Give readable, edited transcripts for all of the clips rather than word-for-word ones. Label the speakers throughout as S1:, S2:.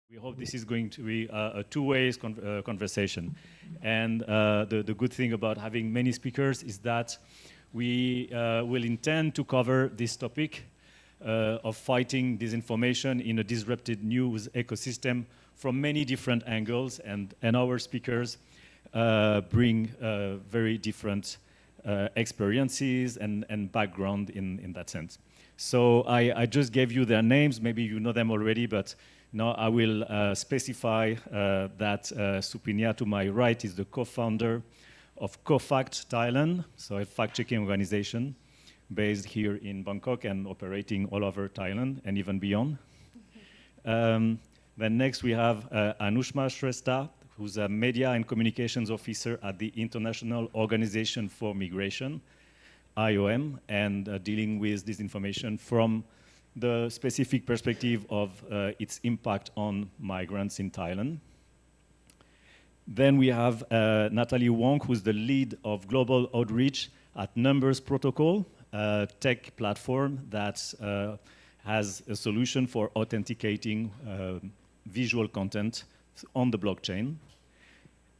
S1: We hope this is going to be a two-way conversation. And the good thing about having many speakers is that we will intend to cover this topic of fighting disinformation in a disrupted news ecosystem from many different angles, and our speakers bring very different experiences and background in that sense. So I just gave you their names, maybe you know them already, but now I will specify that Supinia to my right is the co-founder of CoFact Thailand, so a fact-checking organization based here in Bangkok and operating all over Thailand and even beyond. Then next we have Anushma Shrestha, who's a media and communications officer at the International Organization for Migration, IOM, and dealing with disinformation from the specific perspective of its impact on migrants in Thailand. Then we have Natalie Wong, who's the lead of global outreach at Numbers Protocol, a tech platform that has a solution for authenticating visual content on the blockchain.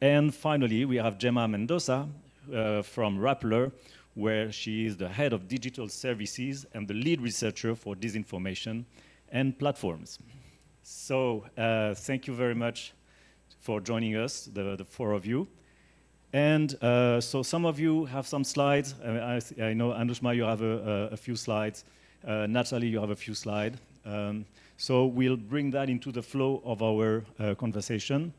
S1: And finally, we have Gemma Mendoza from Rappler, where she is the head of digital services and the lead researcher for disinformation and platforms. So thank you very much for joining us, the four of you. And so some of you have some slides. I know, Anushma, you have a few slides. Natalie, you have a few slides. So we'll bring that into the flow of our conversation.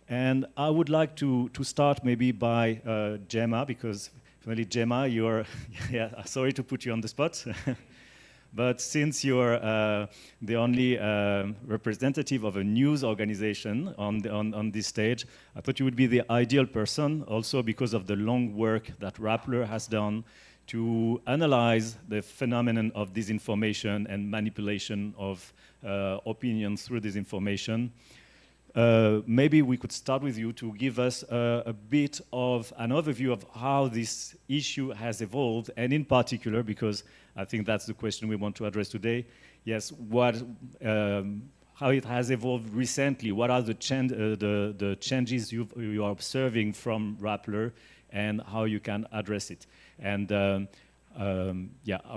S1: And I would like to start maybe by Gemma, because finally, Gemma, you're, yeah, sorry to put you on the spot. But since you're the only representative of a news organization on this stage, I thought you would be the ideal person, also because of the long work that Rappler has done to analyze the phenomenon of disinformation and manipulation of opinions through disinformation. Maybe we could start with you to give us a bit of an overview of how this issue has evolved, and in particular, because I think that's the question we want to address today, yes, how it has evolved recently, what are the changes you are observing from Rappler, and how you can address it. And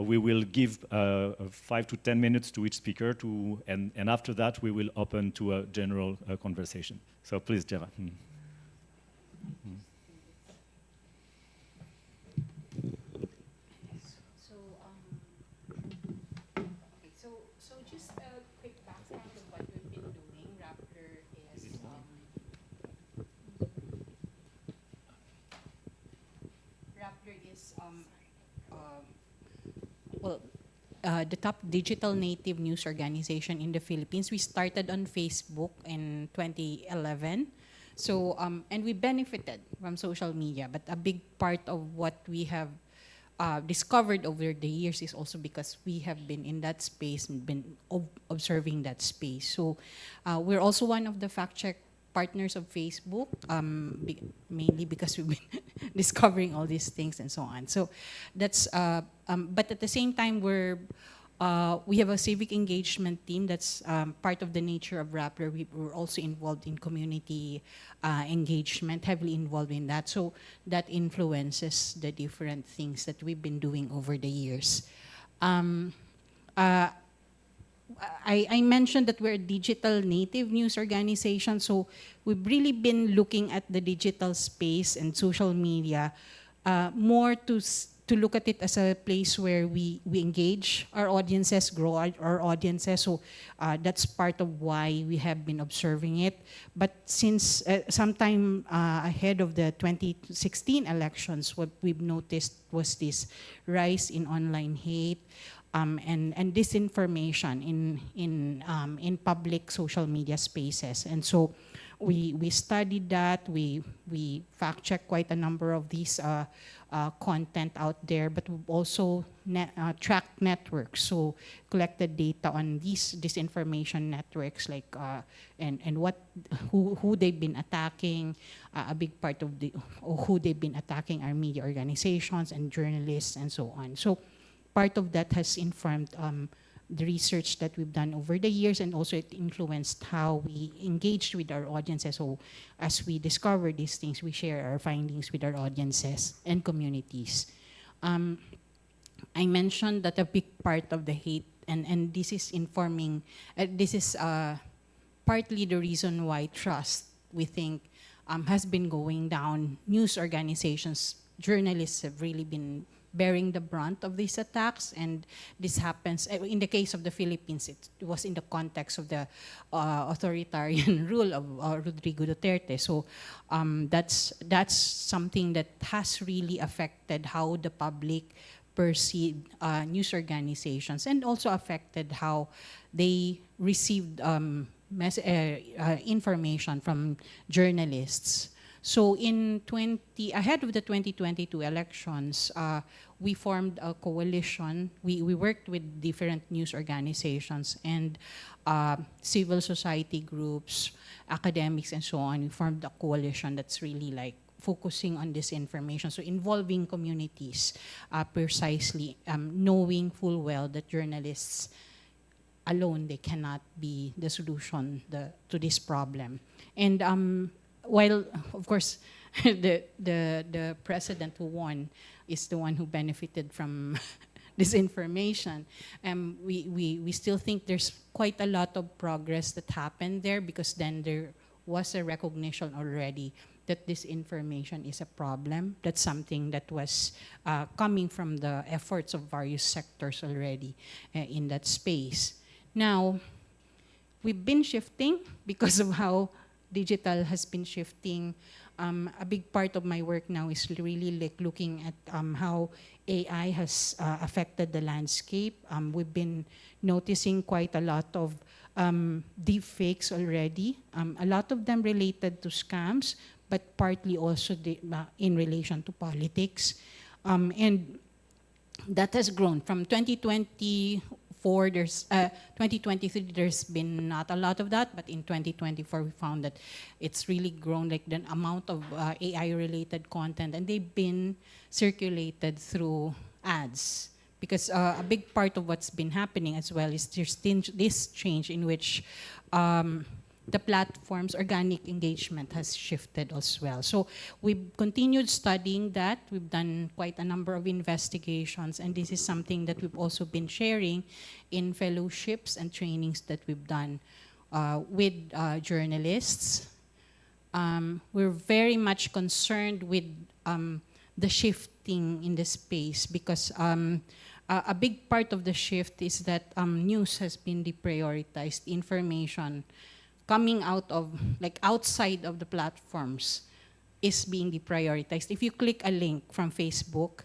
S1: we will give 5 to 10 minutes to each speaker, and after that we will open to a general conversation. So please, Gemma.
S2: So just a quick background of what we've been doing. Rappler is the top digital native news organization in the Philippines. We started on Facebook in 2011. So, and we benefited from social media, but a big part of what we have discovered over the years is also because we have been in that space and been observing that space. So we're also one of the fact-check partners of Facebook, mainly because we've been discovering all these things and so on. So that's, but at the same time, we have a civic engagement team that's part of the nature of Rappler. We're also involved in community engagement, heavily involved in that. So that influences the different things that we've been doing over the years. I mentioned that we're a digital native news organization, so we've really been looking at the digital space and social media more to look at it as a place where we engage our audiences, grow our audiences. So that's part of why we have been observing it. But since sometime ahead of the 2016 elections, what we've noticed was this rise in online hate, and disinformation in public social media spaces. And so we studied that, we fact-checked quite a number of these content out there, but we've also tracked networks, so collected data on these disinformation networks, like and who they've been attacking, a big part of who they've been attacking are media organizations and journalists and so on. So part of that has informed the research that we've done over the years, and also it influenced how we engaged with our audiences. So as we discover these things, we share our findings with our audiences and communities. I mentioned that a big part of the hate, and this is informing, this is partly the reason why trust, we think, has been going down. News organizations, journalists have really been bearing the brunt of these attacks, and this happens, in the case of the Philippines, it was in the context of the authoritarian rule of Rodrigo Duterte. So that's something that has really affected how the public perceived news organizations, and also affected how they received information from journalists. So ahead of the 2022 elections, we formed a coalition. We worked with different news organizations and civil society groups, academics, and so on. We formed a coalition that's really like focusing on disinformation, so involving communities precisely, knowing full well that journalists alone, they cannot be the solution to this problem. And while, of course, the president who won is the one who benefited from disinformation, we still think there's quite a lot of progress that happened there, because then there was a recognition already that disinformation is a problem. That's something that was coming from the efforts of various sectors already in that space. Now, we've been shifting because of how digital has been shifting. A big part of my work now is really like looking at how AI has affected the landscape. We've been noticing quite a lot of deep fakes already. A lot of them related to scams, but partly also in relation to politics. And that has grown from 2024, 2023, there's been not a lot of that, but in 2024, we found that it's really grown, like the amount of AI-related content, and they've been circulated through ads. Because a big part of what's been happening as well is there's this change in which the platform's organic engagement has shifted as well. So we've continued studying that. We've done quite a number of investigations, and this is something that we've also been sharing in fellowships and trainings that we've done with journalists. We're very much concerned with the shifting in the space, because a big part of the shift is that news has been deprioritized. Information coming out of, like outside of the platforms, is being deprioritized. If you click a link from Facebook,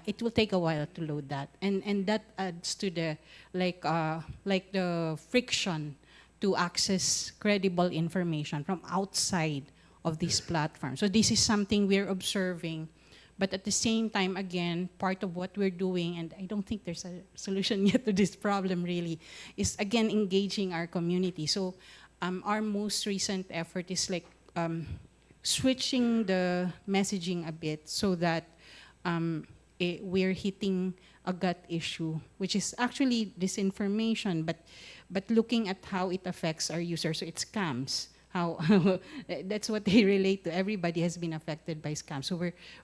S2: it will take a while to load that, and that adds to the like the friction to access credible information from outside of these platforms. So this is something we're observing, but at the same time, again, part of what we're doing, and I don't think there's a solution yet to this problem really, is again engaging our community. So our most recent effort is like switching the messaging a bit, so that we're hitting a gut issue, which is actually disinformation, but looking at how it affects our users. So it's scams. How that's what they relate to. Everybody has been affected by scams. So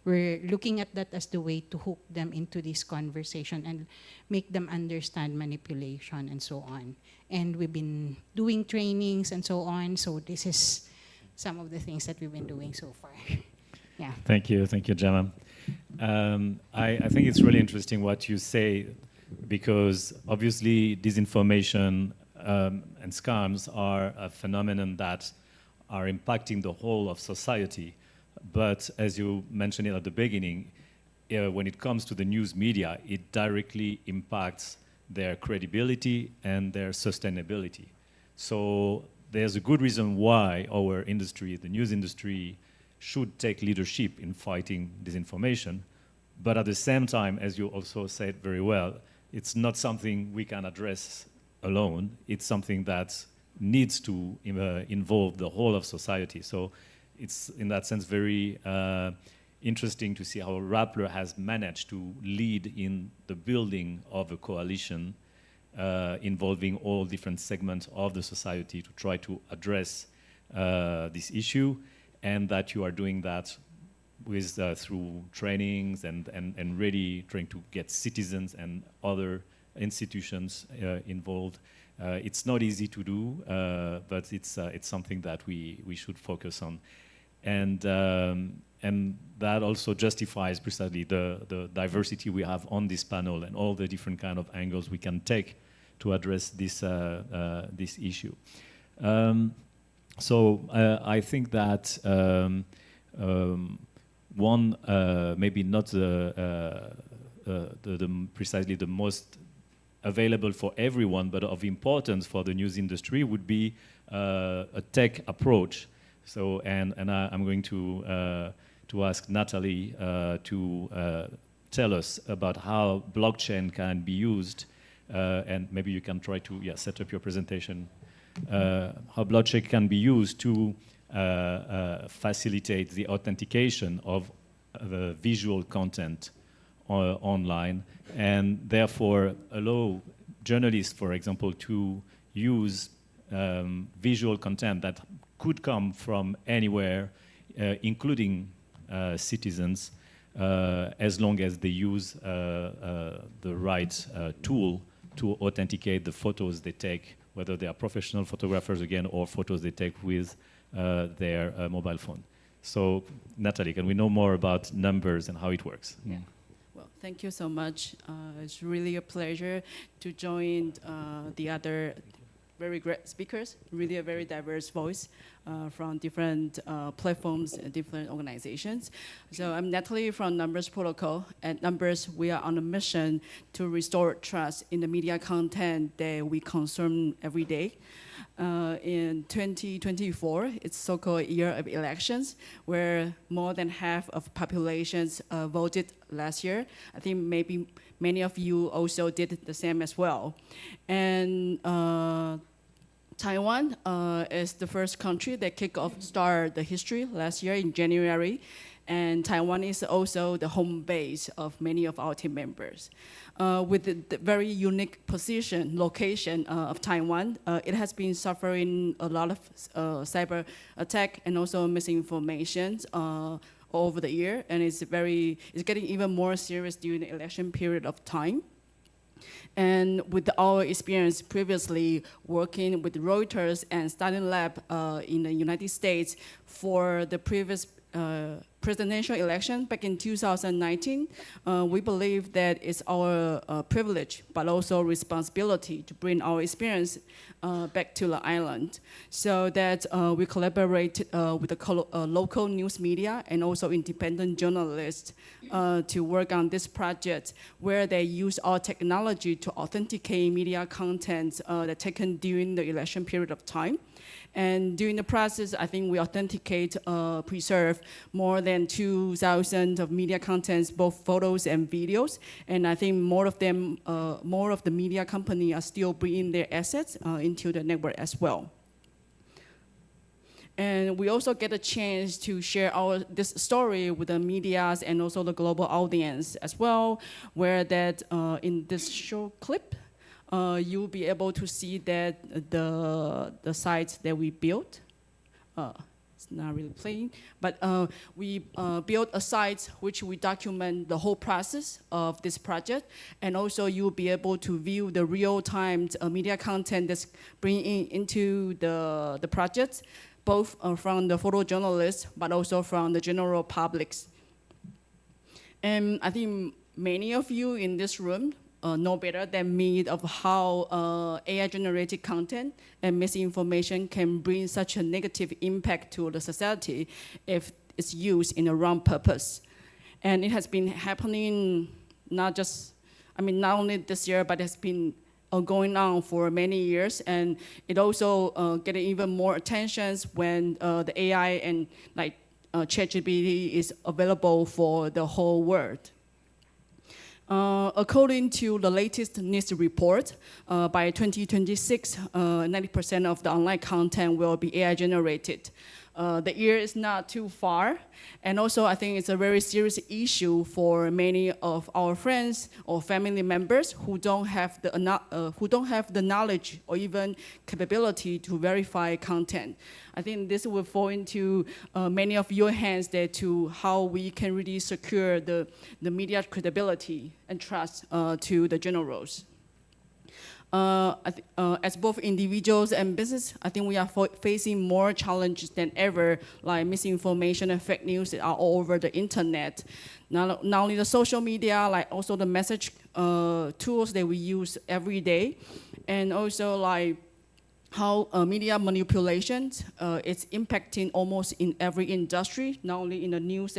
S2: we're looking at that as the way to hook them into this conversation and make them understand manipulation and so on. And we've been doing trainings and so on. So this is some of the things that we've been doing so far. Yeah.
S1: Thank you, Gemma. I think it's really interesting what you say, because obviously disinformation and scams are a phenomenon that are impacting the whole of society. But as you mentioned it at the beginning, when it comes to the news media, it directly impacts their credibility and their sustainability. So there's a good reason why our industry, the news industry, should take leadership in fighting disinformation. But at the same time, as you also said very well, it's not something we can address alone. It's something that needs to involve the whole of society. So it's, in that sense, very interesting to see how Rappler has managed to lead in the building of a coalition involving all different segments of the society to try to address this issue, and that you are doing that with through trainings and really trying to get citizens and other institutions involved. It's not easy to do, but it's something that we should focus on, and that also justifies precisely the diversity we have on this panel and all the different kind of angles we can take to address this this issue. So I think that one maybe not precisely the most available for everyone, but of importance for the news industry would be a tech approach. So I'm going to ask Natalie to tell us about how blockchain can be used, and maybe you can try to set up your presentation. How blockchain can be used to facilitate the authentication of the visual content online, and therefore allow journalists, for example, to use visual content that could come from anywhere, including citizens, as long as they use the right tool to authenticate the photos they take, whether they are professional photographers again or photos they take with their mobile phone. So, Natalie, can we know more about numbers and how it works?
S3: Yeah. Well, thank you so much. It's really a pleasure to join the other very great speakers, really a very diverse voice from different platforms and different organizations. So I'm Natalie from Numbers Protocol. At Numbers, we are on a mission to restore trust in the media content that we consume every day. In 2024, it's so-called year of elections, where more than half of populations voted last year. I think maybe many of you also did the same as well. And Taiwan is the first country that started the history last year in January. And Taiwan is also the home base of many of our team members. With the very unique location of Taiwan, it has been suffering a lot of cyber attack and also misinformation over the year, and it's getting even more serious during the election period of time. And with our experience previously working with Reuters and Stalin Lab in the United States for the previous presidential election back in 2019, we believe that it's our privilege, but also responsibility to bring our experience back to the island, so that we collaborate with the local news media and also independent journalists to work on this project, where they use our technology to authenticate media content that taken during the election period of time. And during the process, I think we authenticate, preserve more than 2,000 of media contents, both photos and videos. And I think more of the media company are still bringing their assets into the network as well. And we also get a chance to share this story with the medias and also the global audience as well, where that in this short clip, you'll be able to see that the sites that we built, it's not really playing, but we built a site which we document the whole process of this project, and also you'll be able to view the real-time media content that's bringing into the project, both from the photojournalists, but also from the general publics. And I think many of you in this room know better than me of how AI-generated content and misinformation can bring such a negative impact to the society if it's used in the wrong purpose. And it has been happening not only this year, but it's been going on for many years, and it also getting even more attention when the AI and ChatGPT is available for the whole world. According to the latest NIST report, by 2026, 90% of the online content will be AI generated. the year is not too far. And also, I think it's a very serious issue for many of our friends or family members who don't have the knowledge or even capability to verify content. I think this will fall into many of your hands there to how we can really secure the media credibility and trust to the generals. As both individuals and business, I think we are facing more challenges than ever, like misinformation and fake news that are all over the internet. Not only the social media, like also the message tools that we use every day, and also like how media manipulation is impacting almost in every industry, not only in the news,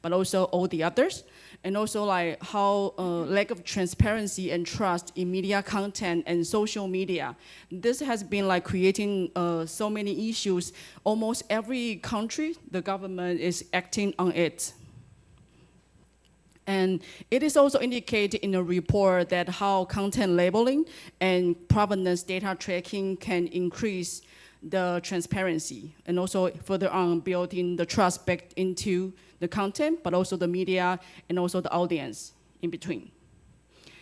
S3: but also all the others. And also like how lack of transparency and trust in media content and social media. This has been like creating so many issues. Almost every country, the government is acting on it. And it is also indicated in a report that how content labeling and provenance data tracking can increase the transparency and also further on building the trust back into the content, but also the media and also the audience in between.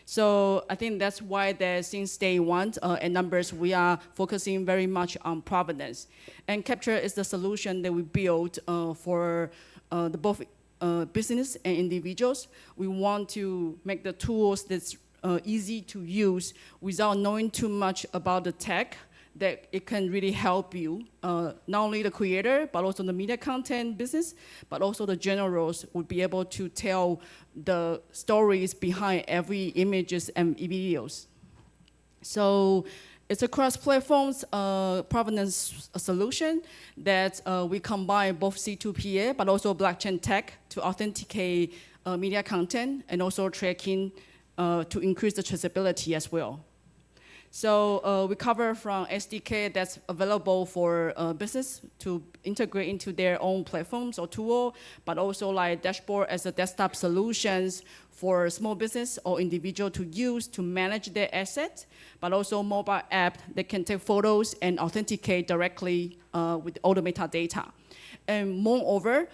S3: So I think that's why that since day one at Numbers, we are focusing very much on provenance. And Capture is the solution that we built for the both business and individuals. We want to make the tools that's easy to use without knowing too much about the tech, that it can really help you, not only the creator, but also the media content business, but also the generals would be able to tell the stories behind every images and videos. So it's a cross-platform provenance solution that we combine both C2PA, but also blockchain tech to authenticate media content and also tracking to increase the traceability as well. So we cover from SDK that's available for business to integrate into their own platforms or tool, but also like dashboard as a desktop solutions for small business or individual to use to manage their assets, but also mobile app that can take photos and authenticate directly with all the metadata. And moreover,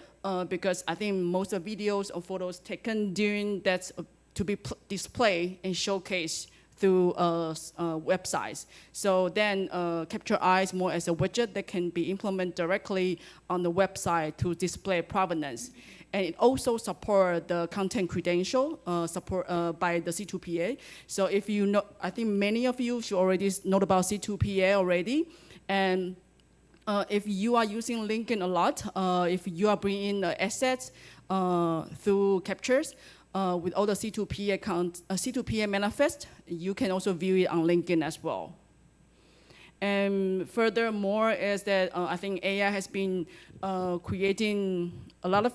S3: because I think most of videos or photos taken during that's to be displayed and showcased through websites. So then Capture Eyes more as a widget that can be implemented directly on the website to display provenance. And it also supports the content credential support by the C2PA. So if you know, I think many of you should already know about C2PA already. And if you are using LinkedIn a lot, if you are bringing assets through captures, with all the C2PA account, C2PA manifest, you can also view it on LinkedIn as well. And furthermore is that I think AI has been creating a lot of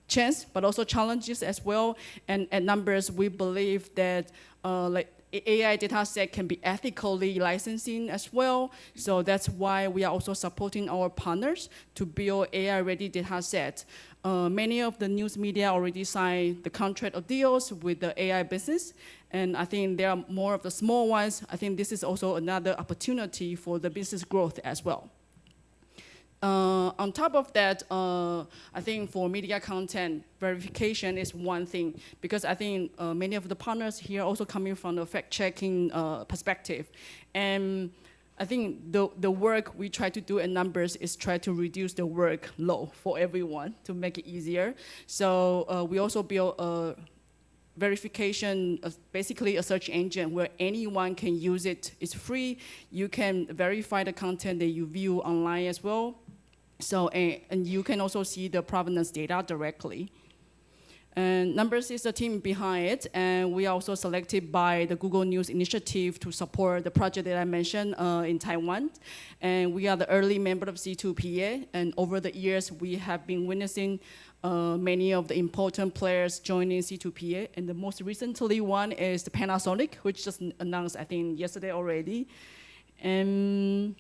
S3: chance, but also challenges as well. And at Numbers, we believe that like AI data set can be ethically licensing as well. So that's why we are also supporting our partners to build AI-ready data set. Many of the news media already signed the contract or deals with the AI business, and I think there are more of the small ones. I think this is also another opportunity for the business growth as well. On top of that, I think for media content, verification is one thing, because I think many of the partners here also coming from the fact-checking perspective. And I think the work we try to do at Numbers is try to reduce the workload for everyone to make it easier. So we also build a verification, basically a search engine where anyone can use it. It's free. You can verify the content that you view online as well. So, and you can also see the provenance data directly. And Numbers is the team behind it, and we are also selected by the Google News Initiative to support the project that I mentioned in Taiwan. And we are the early member of C2PA, and over the years, we have been witnessing many of the important players joining C2PA, and the most recently one is the Panasonic, which just announced, I think, yesterday already. And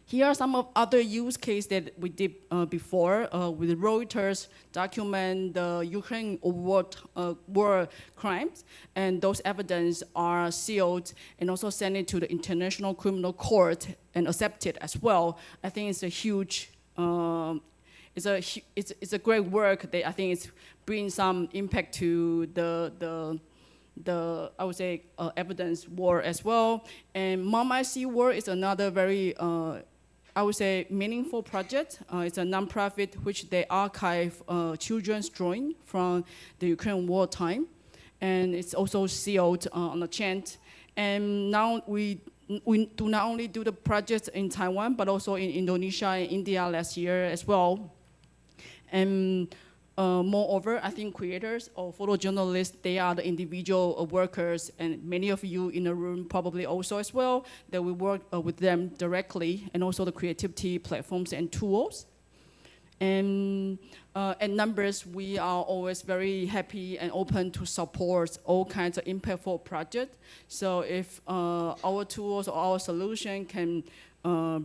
S3: here are some of other use cases that we did before with Reuters document the Ukraine war crimes, and those evidence are sealed and also sent it to the International Criminal Court and accepted as well. I think it's a huge it's a great work. I think it's bringing some impact to the I would say evidence war as well. And Mom I See War is another very I would say meaningful project. It's a nonprofit which they archive children's drawing from the Ukraine war time, and it's also sealed on the chant. And now we do not only do the project in Taiwan, but also in Indonesia and India last year as well. And moreover, I think creators or photojournalists, they are the individual workers, and many of you in the room probably also as well, that we work with them directly, and also the creativity platforms and tools. And numbers, we are always very happy and open to support all kinds of impactful projects. So if our tools or our solution can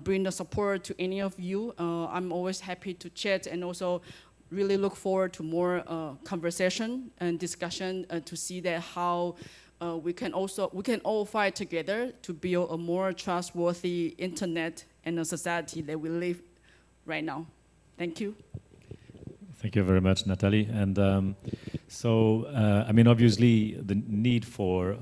S3: bring the support to any of you, I'm always happy to chat, and also really look forward to more conversation and discussion to see that how we can all fight together to build a more trustworthy internet and a society that we live right now. Thank you.
S1: Thank you very much, Natalie. And I mean, obviously, the need for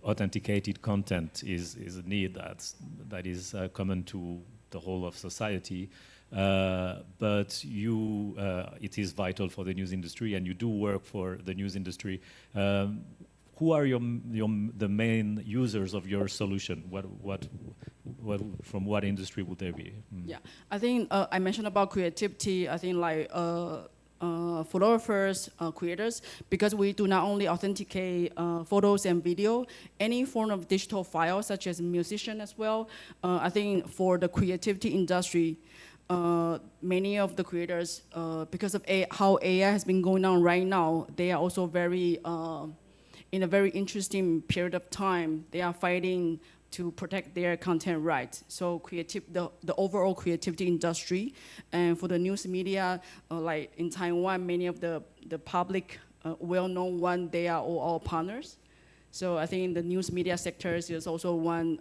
S1: authenticated content is a need that is common to the whole of society. But it is vital for the news industry, and you do work for the news industry. Who are the main users of your solution? From what industry would they be?
S3: Yeah, I think I mentioned about creativity. I think like photographers, creators, because we do not only authenticate photos and video, any form of digital file, such as musician as well. I think for the creativity industry, many of the creators, because of how AI has been going on right now, they are also very, in a very interesting period of time, they are fighting to protect their content rights. So the overall creativity industry, and for the news media, like in Taiwan, many of the public well-known one, they are all our partners. So I think the news media sectors is also one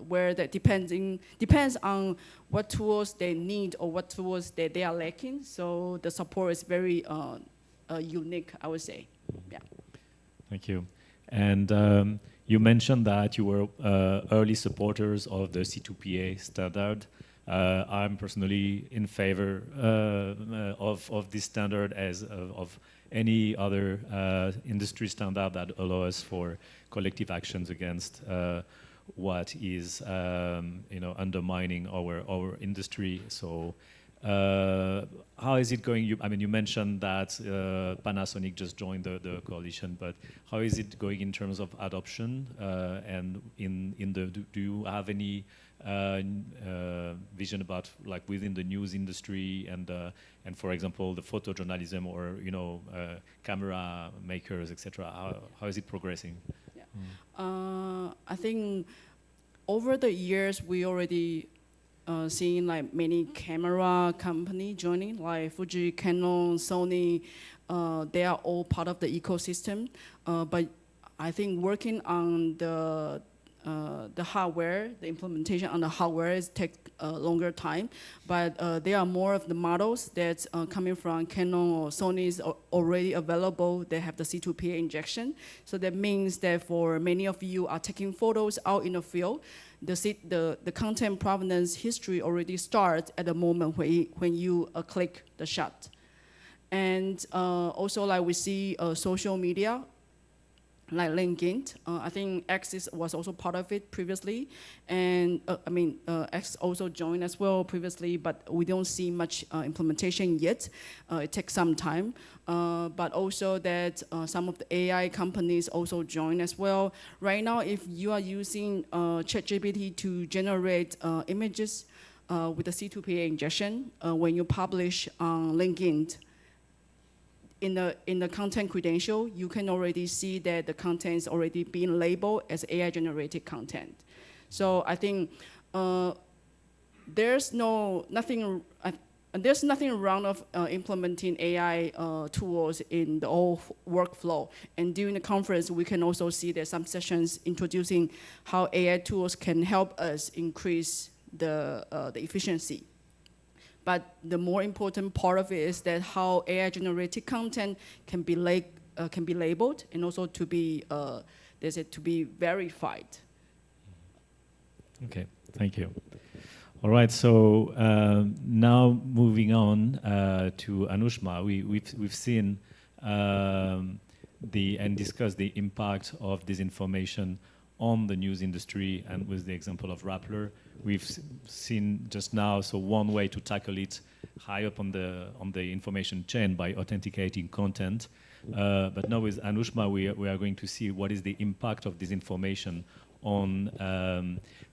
S3: where that depends on what tools they need or what tools they are lacking. So the support is very unique, I would say. Yeah.
S1: Thank you. And you mentioned that you were early supporters of the C2PA standard. I'm personally in favor of this standard as of any other industry standard that allows for collective actions against what is undermining our industry. So how is it going? I mean, you mentioned that Panasonic just joined the coalition, but how is it going in terms of adoption? And do you have any vision about, like, within the news industry and for example the photojournalism or camera makers, etc. How is it progressing?
S3: Yeah. I think over the years we already seeing like many camera company joining, like Fuji, Canon, Sony. They are all part of the ecosystem. But I think working on the hardware, the implementation on the hardware is take a longer time. But there are more of the models that's coming from Canon or Sony is already available. They have the C2PA injection. So that means that for many of you are taking photos out in the field, the content provenance history already starts at the moment when you click the shot. And also, like we see social media, like LinkedIn. I think X was also part of it previously. And X also joined as well previously, but we don't see much implementation yet. It takes some time. But also that some of the AI companies also join as well. Right now, if you are using ChatGPT to generate images with the C2PA injection, when you publish on LinkedIn, in the content credential, you can already see that the content is already being labeled as AI-generated content. So I think there's nothing wrong of implementing AI tools in the whole workflow. And during the conference, we can also see there's some sessions introducing how AI tools can help us increase the efficiency. But the more important part of it is that how AI-generated content can be labeled and also to be to be verified.
S1: Okay, thank you. All right, so now moving on to Anushma, we've seen and discussed the impact of disinformation on the news industry, and with the example of Rappler, we've seen just now, so one way to tackle it high up on the information chain by authenticating content. But now with Anushma, we are going to see what is the impact of disinformation on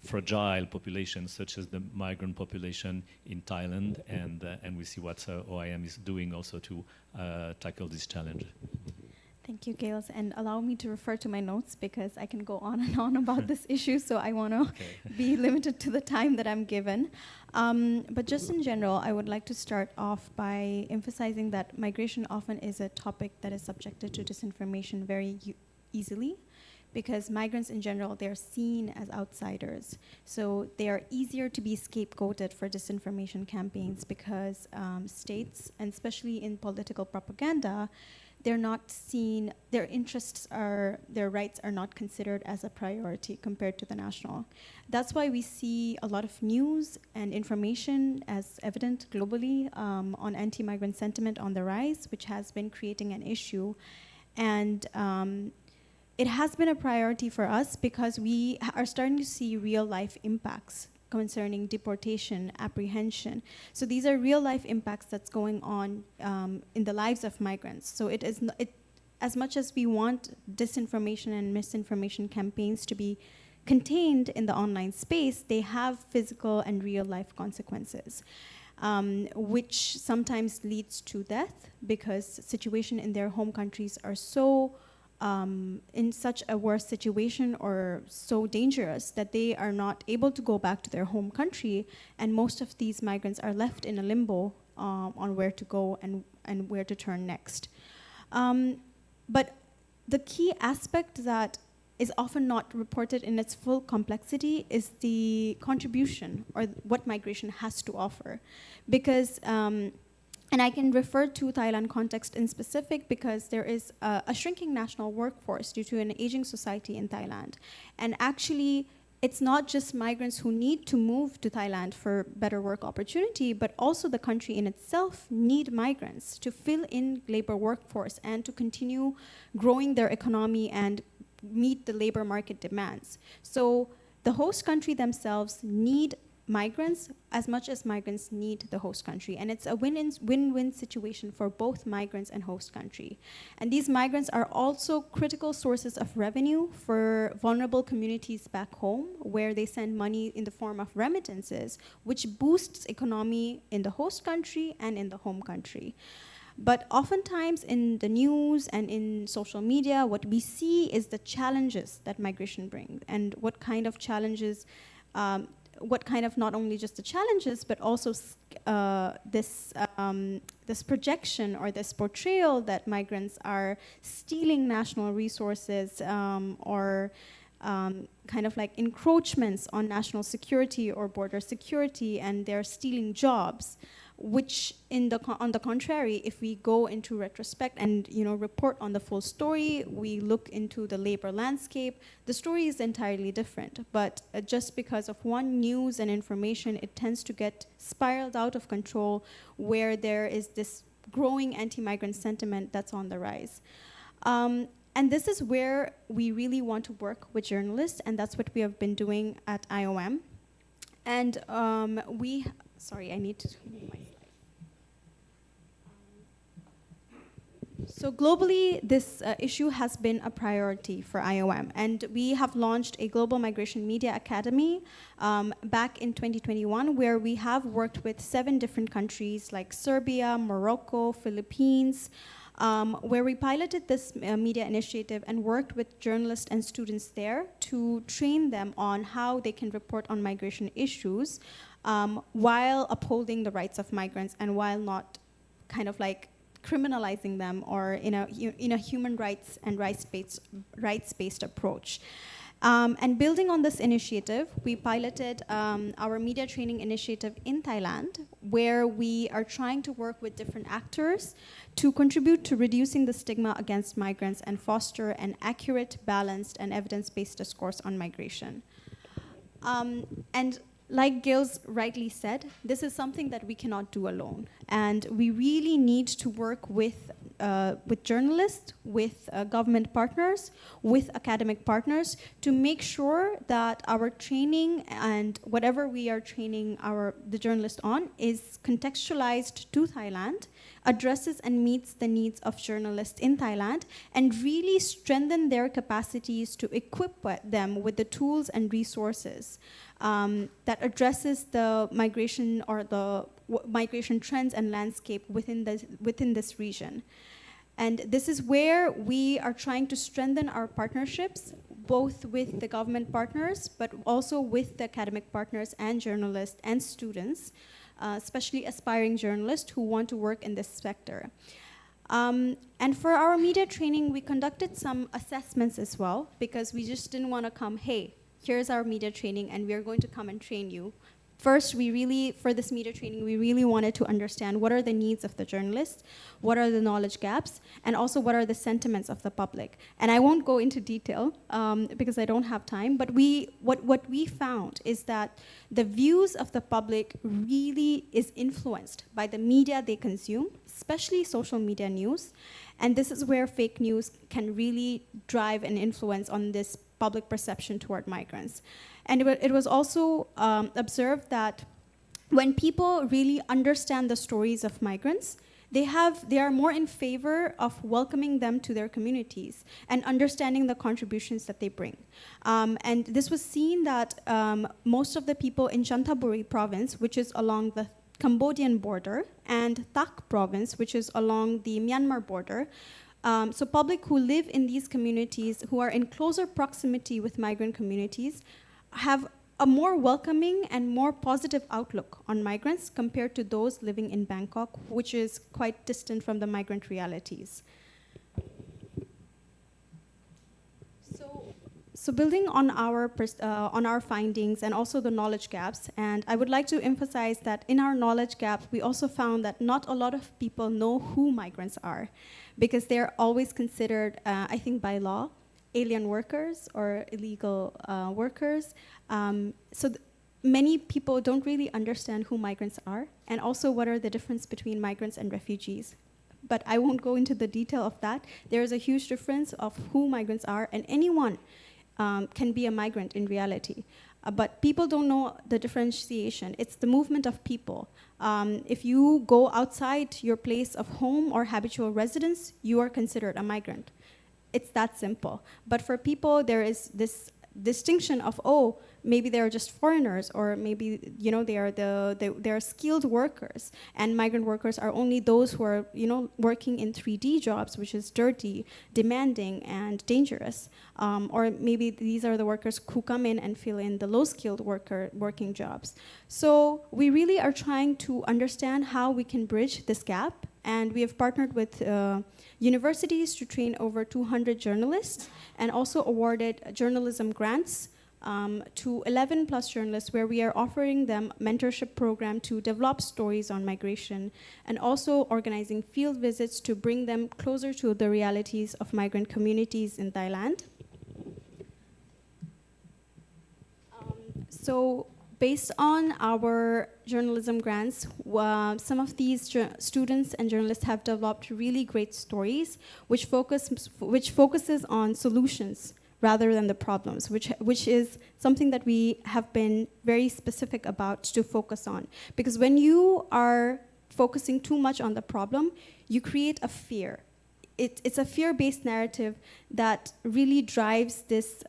S1: fragile populations such as the migrant population in Thailand, and we see what OIM is doing also to tackle this challenge.
S4: Thank you, Gales, and allow me to refer to my notes because I can go on and on about this issue, so I want to be limited to the time that I'm given. But just in general, I would like to start off by emphasizing that migration often is a topic that is subjected to disinformation very easily, because migrants in general, they're seen as outsiders. So they are easier to be scapegoated for disinformation campaigns because states, and especially in political propaganda, they're not seen, their rights are not considered as a priority compared to the national. That's why we see a lot of news and information as evident globally on anti-migrant sentiment on the rise, which has been creating an issue. And it has been a priority for us because we are starting to see real life impacts concerning deportation, apprehension. So these are real life impacts that's going on in the lives of migrants. So it is, as much as we want disinformation and misinformation campaigns to be contained in the online space, they have physical and real life consequences, which sometimes leads to death because situation in their home countries are so in such a worse situation or so dangerous that they are not able to go back to their home country, and most of these migrants are left in a limbo on where to go and where to turn next. But the key aspect that is often not reported in its full complexity is the contribution or what migration has to offer. Because and I can refer to Thailand context in specific because there is a shrinking national workforce due to an aging society in Thailand. And actually, it's not just migrants who need to move to Thailand for better work opportunity, but also the country in itself need migrants to fill in labor workforce and to continue growing their economy and meet the labor market demands. So the host country themselves need migrants as much as migrants need the host country. And it's a win-win situation for both migrants and host country. And these migrants are also critical sources of revenue for vulnerable communities back home, where they send money in the form of remittances, which boosts economy in the host country and in the home country. But oftentimes in the news and in social media, what we see is the challenges that migration brings, and what kind of challenges, what kind of not only just the challenges, but also this projection or this portrayal that migrants are stealing national resources or kind of like encroachments on national security or border security, and they're stealing jobs. Which, on the contrary, if we go into retrospect and report on the full story, we look into the labor landscape, the story is entirely different. But just because of one news and information, it tends to get spiraled out of control, where there is this growing anti-migrant sentiment that's on the rise. And this is where we really want to work with journalists, and that's what we have been doing at IOM. And sorry, I need to move my slide. So globally, this issue has been a priority for IOM, and we have launched a Global Migration Media Academy back in 2021, where we have worked with 7 different countries like Serbia, Morocco, Philippines, where we piloted this media initiative and worked with journalists and students there to train them on how they can report on migration issues while upholding the rights of migrants and while not kind of like criminalizing them or in a human rights and rights-based approach. And building on this initiative, we piloted our media training initiative in Thailand, where we are trying to work with different actors to contribute to reducing the stigma against migrants and foster an accurate, balanced, and evidence-based discourse on migration. And like Gilles rightly said, this is something that we cannot do alone. And we really need to work with journalists, with government partners, with academic partners to make sure that our training and whatever we are training the journalists on is contextualized to Thailand, addresses and meets the needs of journalists in Thailand, and really strengthen their capacities to equip them with the tools and resources that addresses the migration or the migration trends and landscape within this region. And this is where we are trying to strengthen our partnerships, both with the government partners, but also with the academic partners and journalists and students, especially aspiring journalists who want to work in this sector. And for our media training, we conducted some assessments as well, because we just didn't want to come, hey, here's our media training, and we're going to come and train you. First, for this media training, we really wanted to understand what are the needs of the journalists, what are the knowledge gaps, and also what are the sentiments of the public. And I won't go into detail because I don't have time, but what we found is that the views of the public really is influenced by the media they consume, especially social media news. And this is where fake news can really drive an influence on this public perception toward migrants. And it was also observed that when people really understand the stories of migrants, they are more in favor of welcoming them to their communities and understanding the contributions that they bring. And this was seen that most of the people in Chanthaburi province, which is along the Cambodian border, and Tak province, which is along the Myanmar border, so public who live in these communities, who are in closer proximity with migrant communities, have a more welcoming and more positive outlook on migrants compared to those living in Bangkok, which is quite distant from the migrant realities. So building on our findings and also the knowledge gaps, and I would like to emphasize that in our knowledge gap, we also found that not a lot of people know who migrants are, because they're always considered, I think by law, alien workers or illegal workers. So many people don't really understand who migrants are, and also what are the difference between migrants and refugees. But I won't go into the detail of that. There is a huge difference of who migrants are, and anyone can be a migrant in reality. But people don't know the differentiation. It's the movement of people. If you go outside your place of home or habitual residence, you are considered a migrant. It's that simple. But for people, there is this distinction of, oh, maybe they're just foreigners, or maybe they are skilled workers, and migrant workers are only those who are working in 3D jobs, which is dirty, demanding, and dangerous. Or maybe these are the workers who come in and fill in the low-skilled working jobs. So we really are trying to understand how we can bridge this gap, and we have partnered with universities to train over 200 journalists, and also awarded journalism grants to 11 plus journalists, where we are offering them mentorship program to develop stories on migration, and also organizing field visits to bring them closer to the realities of migrant communities in Thailand. So based on our journalism grants, some of these students and journalists have developed really great stories, which focuses on solutions rather than the problems, which is something that we have been very specific about to focus on. Because when you are focusing too much on the problem, you create a fear. It's a fear-based narrative that really drives this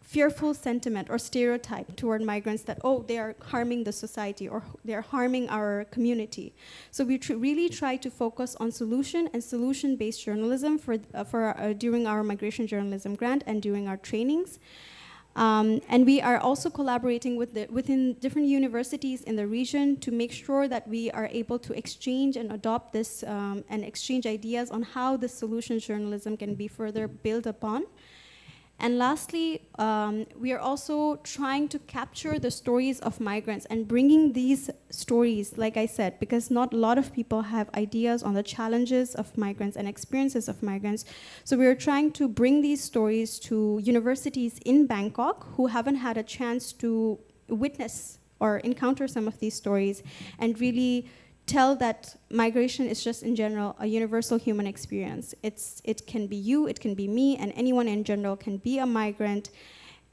S4: fearful sentiment or stereotype toward migrants that, oh, they are harming the society, or they are harming our community. So we really try to focus on solution and solution-based journalism during our migration journalism grant and during our trainings. And we are also collaborating within different universities in the region to make sure that we are able to exchange and adopt this and exchange ideas on how the solution journalism can be further built upon. And lastly, we are also trying to capture the stories of migrants and bringing these stories, like I said, because not a lot of people have ideas on the challenges of migrants and experiences of migrants. So we are trying to bring these stories to universities in Bangkok who haven't had a chance to witness or encounter some of these stories and really tell that migration is just in general a universal human experience. It can be you, it can be me, and anyone in general can be a migrant.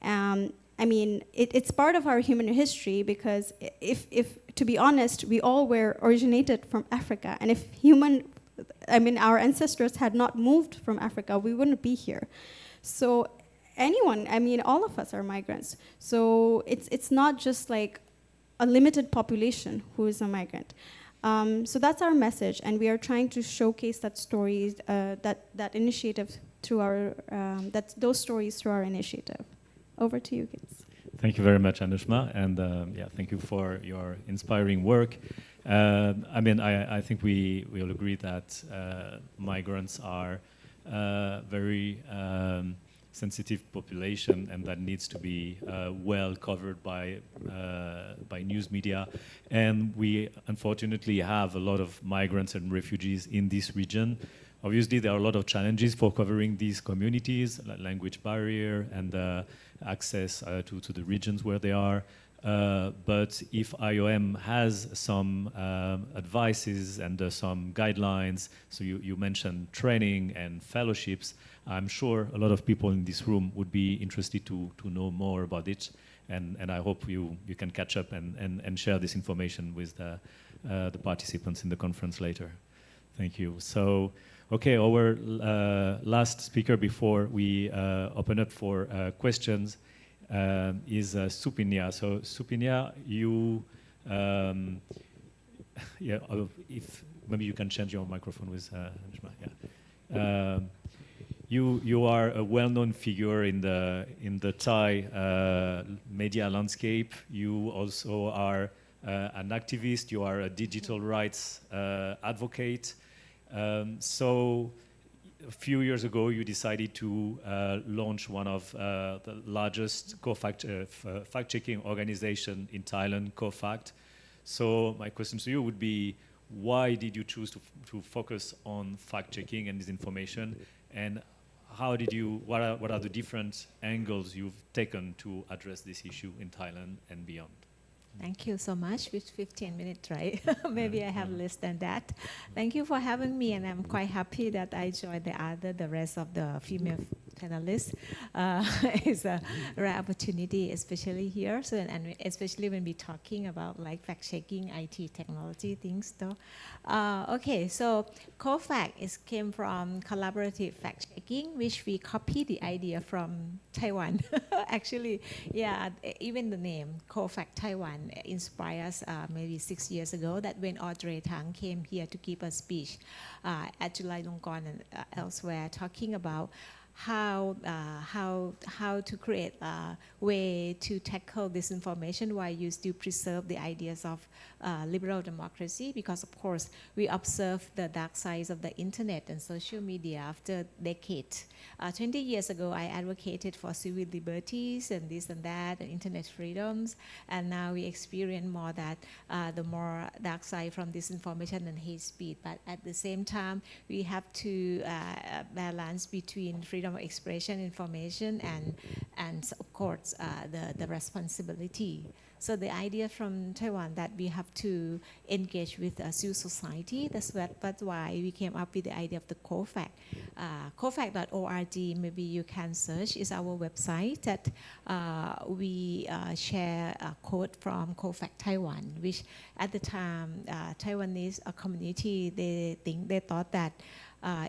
S4: I mean, it's part of our human history because if to be honest, we all were originated from Africa, and if our ancestors had not moved from Africa, we wouldn't be here. So anyone, all of us are migrants. So it's not just like a limited population who is a migrant. So that's our message, and we are trying to showcase that stories, that initiative through our those stories through our initiative. Over to you, kids.
S1: Thank you very much, Anushma, and thank you for your inspiring work. I think we all agree that migrants are very sensitive population, and that needs to be well covered by news media. And we unfortunately have a lot of migrants and refugees in this region. Obviously, there are a lot of challenges for covering these communities, like language barrier and access to the regions where they are. But if IOM has some advices and some guidelines, so you mentioned training and fellowships, I'm sure a lot of people in this room would be interested to know more about it. And I hope you can catch up and share this information with the participants in the conference later. Thank you. So, okay, our last speaker before we open up for questions is Supinya. So Supinya, you, if maybe you can change your microphone with Anshma, yeah. You are a well-known figure in the Thai media landscape. You also are an activist. You are a digital rights advocate. So a few years ago, you decided to launch one of the largest fact-checking organization in Thailand, CoFact. So my question to you would be, why did you choose to focus on fact-checking and disinformation? And what are the different angles you've taken to address this issue in Thailand and beyond?
S5: Thank you so much. With 15 minutes, right? Maybe I have less than that. Thank you for having me, and I'm quite happy that I joined the rest of the female panelists. It's a rare opportunity, especially here. So, and especially when we're talking about like fact-checking, IT technology things, though. Okay, so CoFact came from collaborative fact-checking, which we copied the idea from Taiwan. Actually, yeah, even the name CoFact Taiwan inspired us maybe 6 years ago, that when authoritarian came here to give a speech at N3Con and elsewhere, talking about how to create a way to tackle disinformation while you still preserve the ideas of liberal democracy, because of course we observe the dark sides of the internet and social media after decades. 20 years ago, I advocated for civil liberties and this and that, and internet freedoms, and now we experience more that the more dark side from disinformation and hate speech. But at the same time, we have to balance between freedom of expression, information, and of course the responsibility. So the idea from Taiwan that we have to engage with civil society, that's why we came up with the idea of the CoFact. CoFact.org, maybe you can search, is our website that we share a quote from CoFact Taiwan, which at the time Taiwanese community, they thought that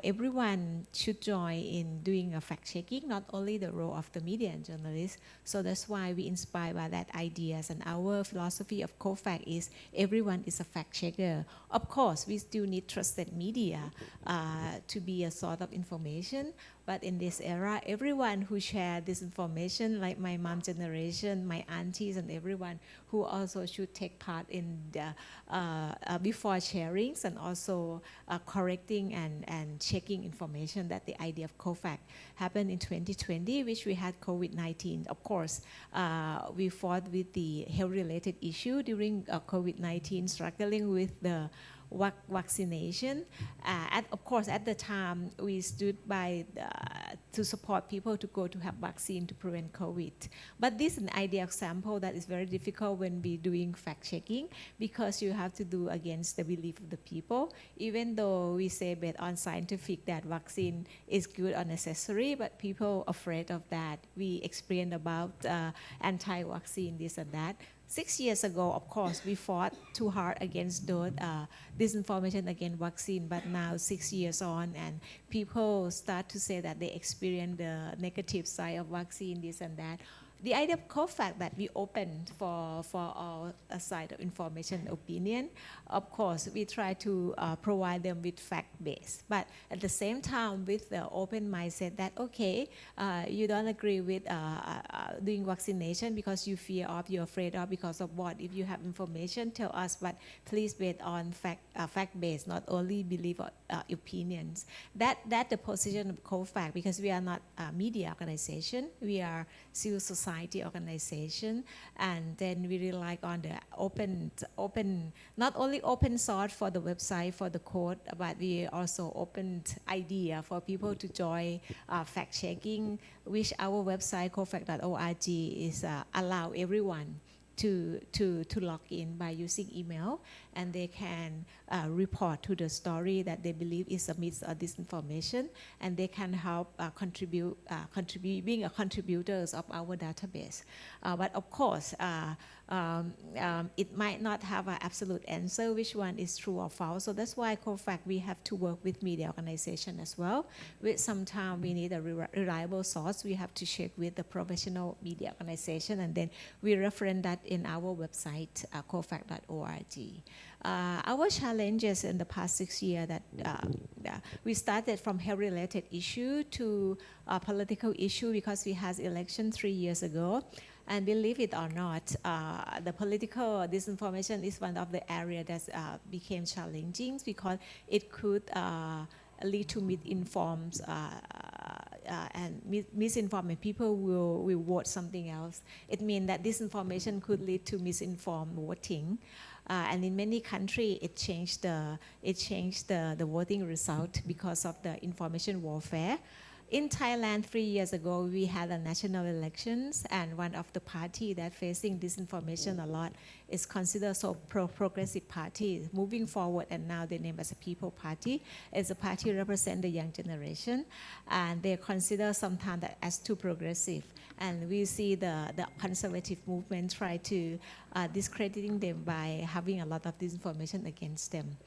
S5: everyone should join in doing a fact-checking, not only the role of the media and journalists. So that's why we inspired by that ideas. And our philosophy of CoFact is everyone is a fact-checker. Of course, we still need trusted media to be a source of information, But in this era, everyone who share this information, like my mom generation, my aunties and everyone who also should take part in the, before sharings and also correcting and checking information, that the idea of COFAC happened in 2020, which we had COVID-19. Of course, we fought with the health-related issue during COVID-19, struggling with the vaccination. Of course, at the time, we stood by to support people to go to have vaccine to prevent COVID. But this is an ideal example that is very difficult when we doing fact-checking, because you have to do against the belief of the people. Even though we say based on scientific that vaccine is good or necessary, but people afraid of that. We explained about anti-vaccine, this and that. 6 years ago, of course, we fought too hard against those disinformation against vaccine, but now 6 years on, and people start to say that they experience the negative side of vaccine, this and that. The idea of COFAC that we opened for all side of information opinion, of course, we try to provide them with fact-based, but at the same time with the open mindset that, okay, you don't agree with doing vaccination because you fear of, you're afraid of, because of what? If you have information, tell us, but please based on fact-based, not only believe opinions. That the position of COFAC, because we are not a media organization, we are civil society organization, and then we rely on the open, not only open source for the website, for the code, but we also opened idea for people to join fact-checking, which our website, cofac.org, is allow everyone to log in by using email, and they can report to the story that they believe is a myth or disinformation, and they can help contribute being a contributors of our database. But of course, it might not have an absolute answer which one is true or false. So that's why COFAC, we have to work with media organization as well. With sometimes we need a reliable source. We have to check with the professional media organization, and then we reference that in our website, cofac.org. Our challenges in the past 6 years that we started from health-related issue to political issue, because we had election 3 years ago. And believe it or not, the political disinformation is one of the areas that became challenging, because it could lead to misinformed and misinformed people will vote something else. It means that disinformation could lead to misinformed voting. And in many countries, it changed the voting result because of the information warfare. In Thailand, 3 years ago, we had a national elections, and one of the party that facing disinformation a lot is considered so progressive party, moving forward, and now they name as a People Party. It's a party represent the young generation, and they consider sometimes that as too progressive. And we see the conservative movement try to discrediting them by having a lot of disinformation against them.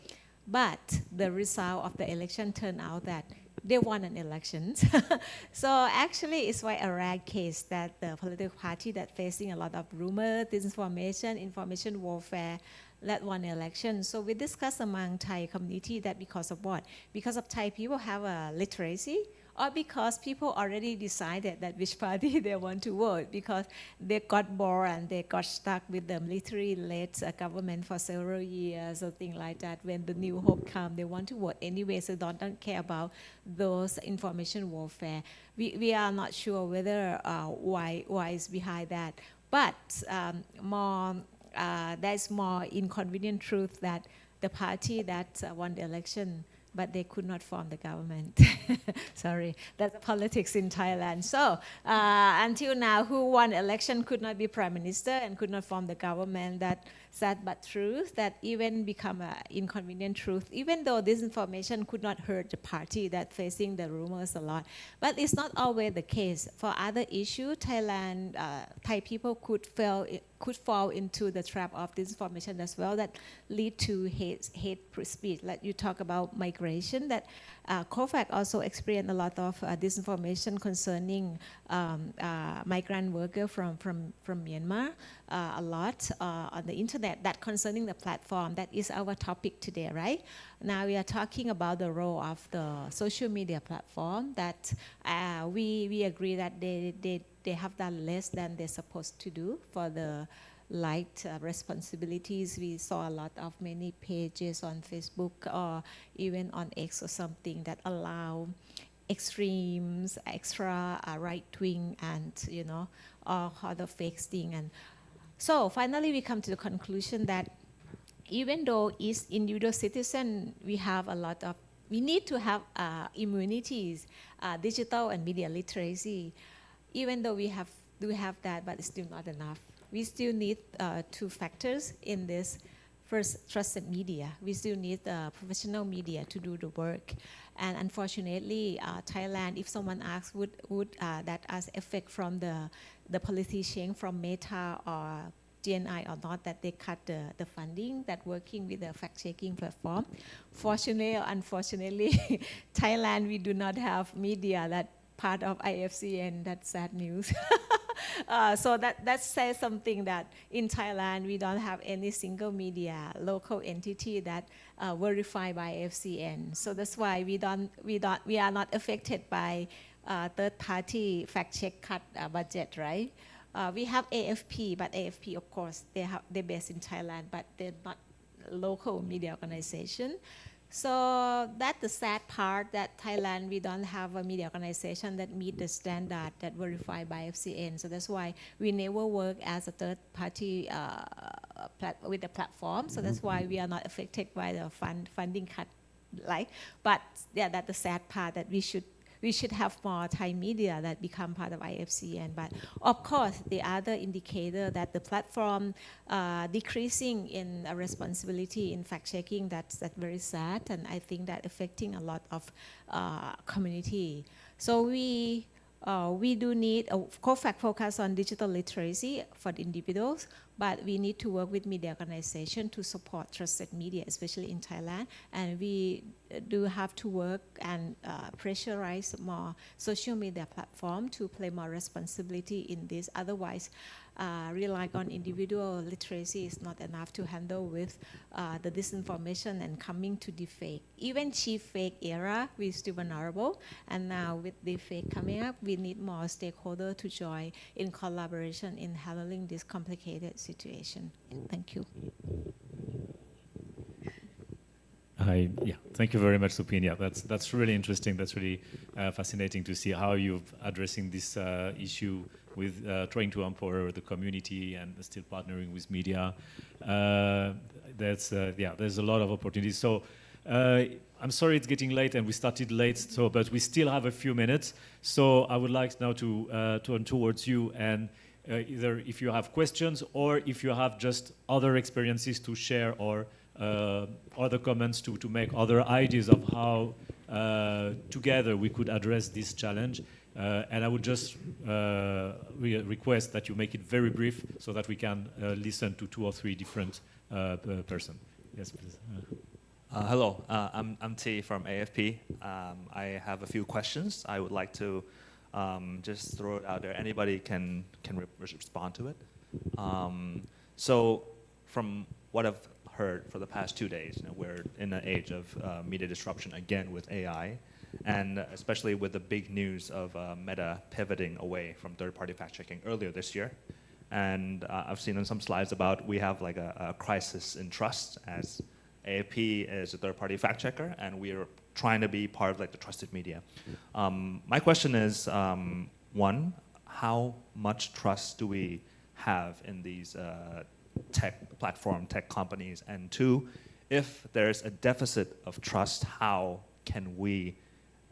S5: But the result of the election turned out that they won an election. So actually it's quite a rare case that the political party that facing a lot of rumors, disinformation, information warfare, that won the election. So we discussed among Thai community that because of what? Because of Thai people have a literacy, or because people already decided that which party they want to vote, because they got bored and they got stuck with the military-led government for several years or things like that. When the new hope comes, they want to vote anyway, so don't care about those information warfare. We are not sure whether why is behind that, but there's more inconvenient truth that the party that won the election, but they could not form the government. Sorry, that's politics in Thailand. So until now, who won election could not be prime minister and could not form the government. That sad but truth that even become an inconvenient truth, even though this information could not hurt the party that facing the rumors a lot. But it's not always the case. For other issues, Thai people could fall into the trap of disinformation as well that lead to hate speech. Like you talk about migration, that COFAC also experienced a lot of disinformation concerning migrant worker from Myanmar, a lot on the internet, that concerning the platform. That is our topic today, right? Now we are talking about the role of the social media platform, that we agree that they have done less than they're supposed to do for the light responsibilities. We saw a lot of many pages on Facebook or even on X or something that allow extremes, extra right-wing, and all other fake thing. And so finally we come to the conclusion that even though as individual citizen we need to have immunities, digital and media literacy. Even though we have that, but it's still not enough. We still need two factors in this. First, trusted media. We still need professional media to do the work. And unfortunately, Thailand, if someone asks, would that as effect from the policy change from Meta or GNI or not, that they cut the funding that working with the fact-checking platform? Fortunately or unfortunately, Thailand, we do not have media that part of IFCN. That's sad news. So that says something, that in Thailand we don't have any single media local entity that verified by IFCN. So that's why we are not affected by third-party fact-check cut budget, right? We have AFP, but AFP, of course, they're based in Thailand, but they're not local media organization. So that's the sad part, that Thailand, we don't have a media organization that meet the standard that verified by FCN. So that's why we never work as a third party with the platform. So that's why we are not affected by the funding cut. But yeah, that's the sad part, that we should have more Thai media that become part of IFCN. But of course, the other indicator that the platform decreasing in responsibility in fact-checking, that's very sad. And I think that affecting a lot of community. So we do need a COFAC focus on digital literacy for the individuals, but we need to work with media organization to support trusted media, especially in Thailand. And we do have to work and pressurize more social media platform to play more responsibility in this. Otherwise, relying on individual literacy is not enough to handle with the disinformation and coming to deepfake. Even cheap fake era, we're still vulnerable. And now with deepfake coming up, we need more stakeholders to join in collaboration in handling this complicated situation. Thank you.
S1: Thank you very much, Supinia. That's really interesting. That's really fascinating to see how you're addressing this issue with trying to empower the community and still partnering with media. There's a lot of opportunities. So I'm sorry it's getting late and we started late, but we still have a few minutes. So I would like now to turn towards you, and either if you have questions or if you have just other experiences to share, or other comments to make, other ideas of how together we could address this challenge. And I would just request that you make it very brief so that we can listen to 2 or 3 different persons. Yes, please.
S6: Hello, I'm T from AFP. I have a few questions. I would like to just throw it out there. Anybody can respond to it. So from what I've heard for the past 2 days, we're in an age of media disruption again with AI, and especially with the big news of Meta pivoting away from third-party fact-checking earlier this year. And I've seen on some slides about we have like a crisis in trust, as AFP is a third-party fact-checker, and we are trying to be part of like the trusted media. My question is, one, how much trust do we have in these tech companies? And 2, if there's a deficit of trust, how can we,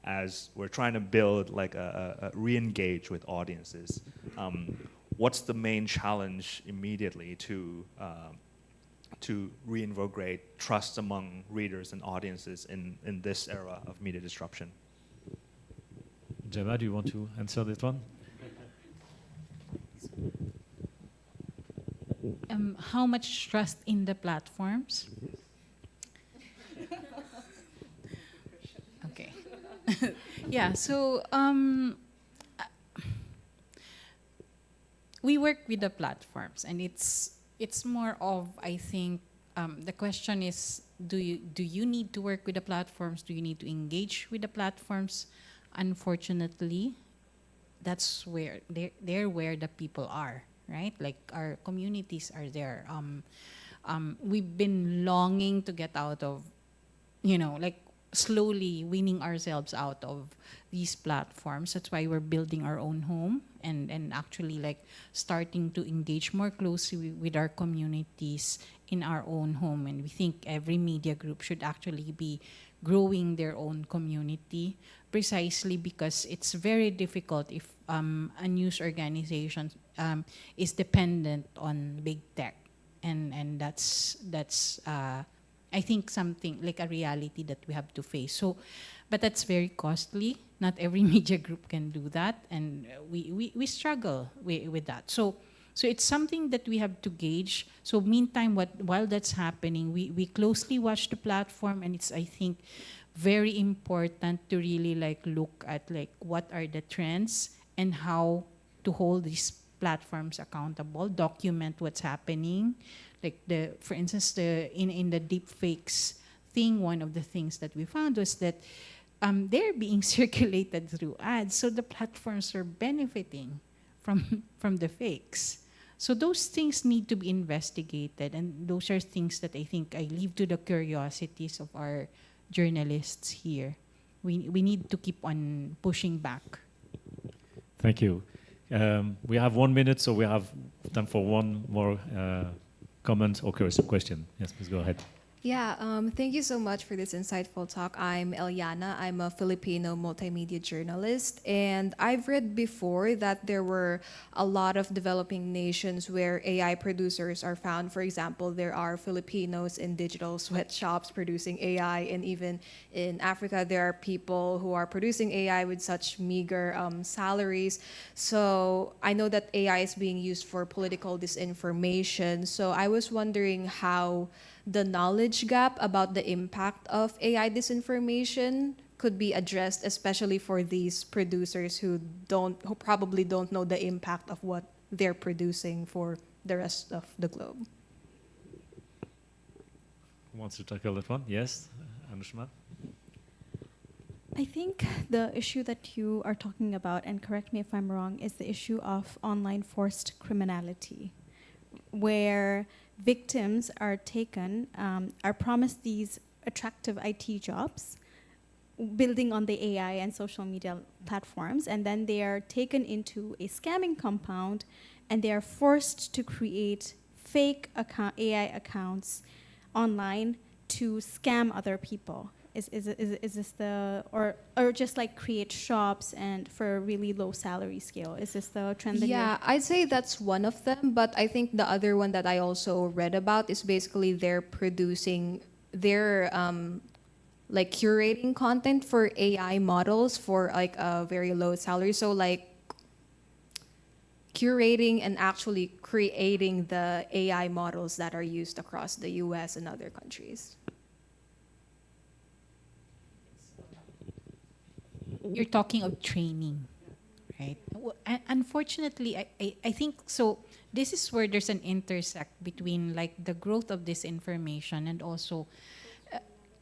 S6: as we're trying to build like a re-engage with audiences, what's the main challenge immediately to reinvigorate trust among readers and audiences in this era of media disruption?
S1: Jema, do you want to answer this one?
S2: how much trust in the platforms? Okay. Yeah, so we work with the platforms, and it's more of, I think, the question is, do you need to work with the platforms? Do you need to engage with the platforms? Unfortunately, that's where they're where the people are, right? Like our communities are there. We've been longing to get out of, like slowly weaning ourselves out of these platforms. That's why we're building our own home and actually like starting to engage more closely with our communities in our own home. And we think every media group should actually be growing their own community, precisely because it's very difficult if a news organization is dependent on big tech, and that's I think something like a reality that we have to face. So, but that's very costly. Not every media group can do that, and we struggle with that. So it's something that we have to gauge. So meantime, while that's happening, we closely watch the platform, and it's, I think, very important to really like look at like what are the trends and how to hold these platforms accountable, document what's happening. Like for instance, in the deep fakes thing, one of the things that we found was that they're being circulated through ads, so the platforms are benefiting from the fakes. So those things need to be investigated, and those are things that I think I leave to the curiosities of our journalists here. We need to keep on pushing back.
S1: Thank you. We have 1 minute, so we have time for one more comment or question. Yes, please go ahead.
S7: Yeah, thank you so much for this insightful talk. I'm Eliana. I'm a Filipino multimedia journalist, and I've read before that there were a lot of developing nations where AI producers are found. For example, there are Filipinos in digital sweatshops producing AI, and even in Africa, there are people who are producing AI with such meager salaries. So I know that AI is being used for political disinformation. So I was wondering how the knowledge gap about the impact of AI disinformation could be addressed, especially for these producers who probably don't know the impact of what they're producing for the rest of the globe.
S1: Who wants to tackle that one? Yes, Anushma?
S4: I think the issue that you are talking about, and correct me if I'm wrong, is the issue of online forced criminality, where victims are taken, are promised these attractive IT jobs, building on the AI and social media platforms, and then they are taken into a scamming compound, and they are forced to create fake AI accounts online to scam other people. Is this the, or just like create shops and for a really low salary scale? Is this the trend that
S7: Yeah, I'd say that's one of them, but I think the other one that I also read about is basically they're like curating content for AI models for like a very low salary. So like curating and actually creating the AI models that are used across the US and other countries.
S2: You're talking of training, right? Unfortunately, I think so. This is where there's an intersect between like the growth of disinformation and also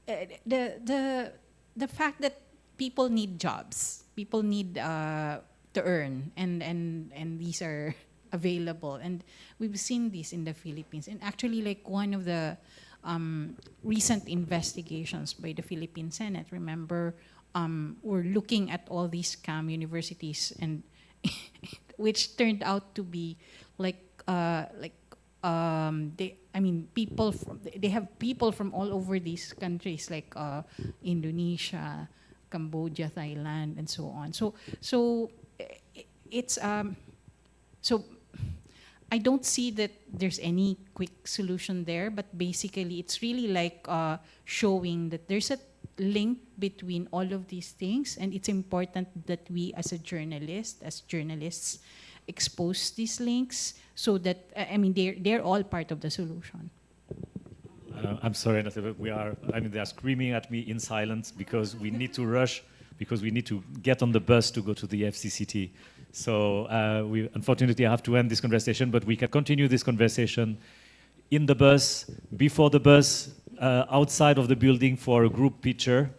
S2: the fact that people need jobs, people need to earn, and these are available, and we've seen this in the Philippines. And actually, like one of the recent investigations by the Philippine Senate, remember. We're looking at all these scam universities, and which turned out to be they have people from all over these countries, like Indonesia, Cambodia, Thailand, and so on. So it's so I don't see that there's any quick solution there, but basically it's really like showing that there's a link between all of these things, and it's important that we as journalists expose these links so that, I mean, they're all part of the solution.
S1: I'm sorry, Nathalie, they are screaming at me in silence because we need to rush, because we need to get on the bus to go to the FCCT. So we unfortunately have to end this conversation, but we can continue this conversation in the bus, before the bus, outside of the building for a group picture.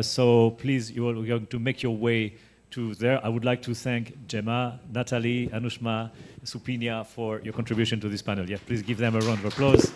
S1: So please, you are going to make your way to there. I would like to thank Gemma, Natalie, Anushma, Supinia for your contribution to this panel. Yeah, please give them a round of applause.